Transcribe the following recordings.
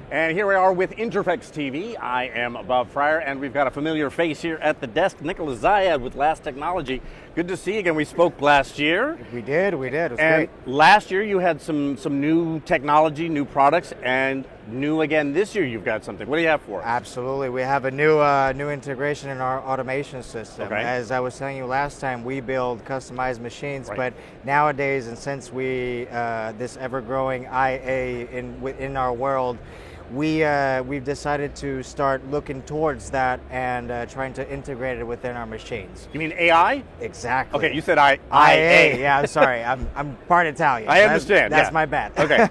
And here we are with Interphex TV. I am 𝗶𝗏𝗏𝗏, and we've got a familiar face here at the desk, 𝗜HS𝘁𝗲𝗏 with 𝗏 Technology. Good to see you again. We spoke last year. We did. It was and great. Last year you had some new technology, new products, and new again this year you've got something. What do you have for us? Absolutely. We have a new integration in our automation system. Okay. As I was telling you last time, we build customized machines, Right. but nowadays, and since we this ever-growing IA in our world, we've decided to start looking towards that and trying to integrate it within our machines. You mean AI? Exactly. Okay, you said IA. Yeah, I'm sorry. I'm part Italian. I understand. That's yeah. my bad. Okay.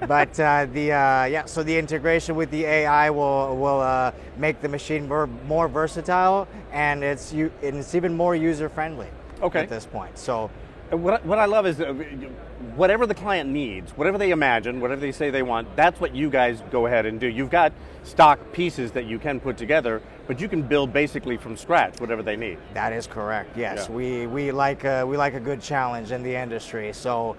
But so the integration with the AI will make the machine more versatile, and it's even more user friendly. Okay. At this point. So what I love is whatever the client needs, whatever they imagine, whatever they say they want, that's what you guys go ahead and do. You've got stock pieces that you can put together, but you can build basically from scratch whatever they need. that is correct. Yes, Yeah. we like a good challenge in the industry. So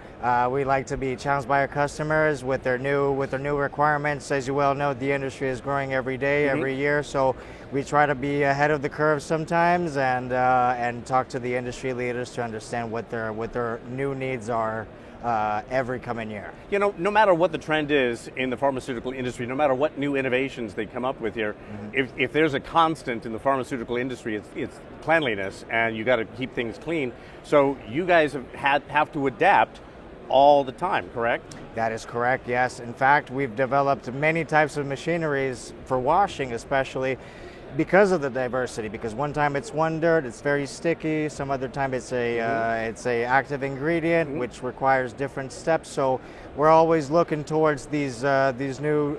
we like to be challenged by our customers with their new requirements. As you well know, the industry is growing every day, every year. So we try to be ahead of the curve sometimes and talk to the industry leaders to understand what their new needs are every coming year. You know, no matter what the trend is in the pharmaceutical industry, no matter what new innovations they come up with here, if there's a constant in the pharmaceutical industry, it's cleanliness, and you got to keep things clean. So you guys have to adapt all the time, correct? That is correct, yes. In fact, we've developed many types of machineries for washing, especially because of the diversity. Because one time it's one dirt, it's very sticky. Some other time it's a active ingredient, which requires different steps. So we're always looking towards these new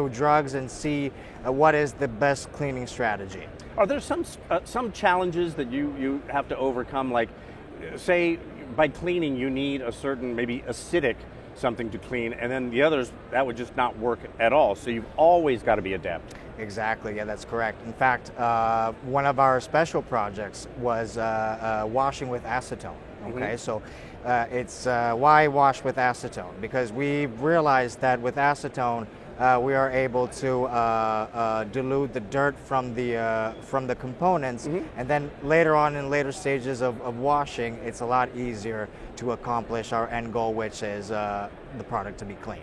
drugs and see what is the best cleaning strategy. Are there some challenges that you have to overcome? Like, say, by cleaning you need a certain maybe acidic something to clean, and then the others that would just not work at all. So you've always got to be adaptive. Exactly, yeah, that's correct. In fact, one of our special projects was washing with acetone. Okay, so it's why wash with acetone? Because we realized that with acetone, we are able to dilute the dirt from the components, and then later on in later stages of washing, it's a lot easier to accomplish our end goal, which is the product to be clean.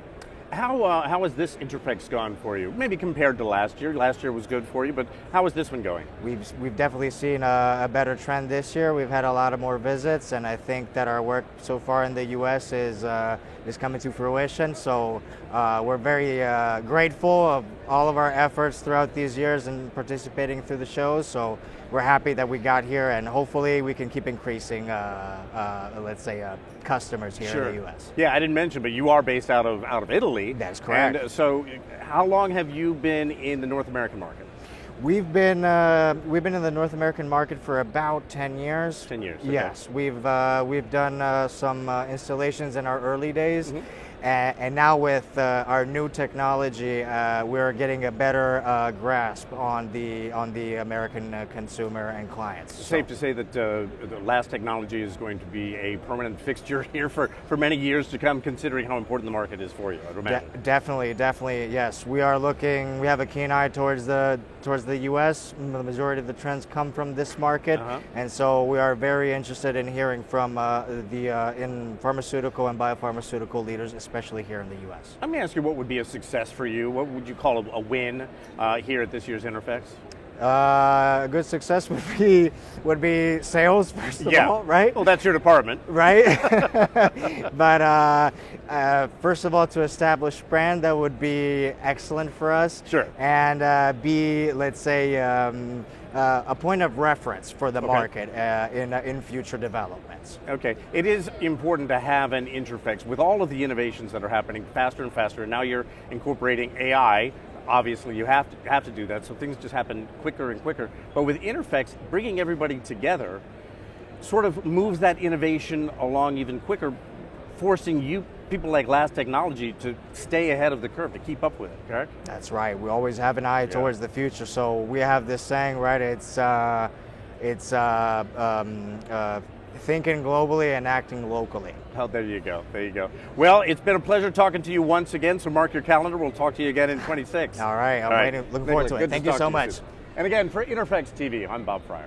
How has this Interphex gone for you? Maybe compared to last year. Last year was good for you, but how is this one going? We've definitely seen a better trend this year. We've had a lot of more visits, and I think that our work so far in the U.S. is coming to fruition. So we're very grateful of all of our efforts throughout these years and participating through the shows. So we're happy that we got here, and hopefully we can keep increasing, let's say, customers here in the U.S. Yeah, I didn't mention, but you are based out of Italy. That's correct. And so, how long have you been in the North American market? We've been in the North American market for about 10 years. 10 years. Okay. Yes, we've done some installations in our early days, and now with our new technology, we're getting a better grasp on the American consumer and clients. It's safe to say that the 𝗏 Technology is going to be a permanent fixture here for many years to come, considering how important the market is for you, I would imagine. Definitely, yes. We have a keen eye towards the U.S. The majority of the trends come from this market, and so we are very interested in hearing from in pharmaceutical and biopharmaceutical leaders, especially here in the U.S. Let me ask you, what would be a success for you? What would you call a win here at this year's Interphex? A good success would be sales, first of all, right? Well, that's your department. Right? But first of all, to establish brand, that would be excellent for us. Sure. And be, let's say, a point of reference for the market in future developments. Okay. It is important to have an Interphex with all of the innovations that are happening faster and faster, and now you're incorporating AI. Obviously, you have to do that, so things just happen quicker and quicker. But with Interphex, bringing everybody together sort of moves that innovation along even quicker, forcing you, people like 𝗏 Technology, to stay ahead of the curve, to keep up with it, correct? That's right. We always have an eye towards the future. So we have this saying, right? It's thinking globally and acting locally. Oh, there you go. There you go. Well, it's been a pleasure talking to you once again, so mark your calendar. We'll talk to you again in 26. All right. I'm looking forward to it. Thank you so much. And again, for Interphex TV, I'm Bob 𝗓𝗏.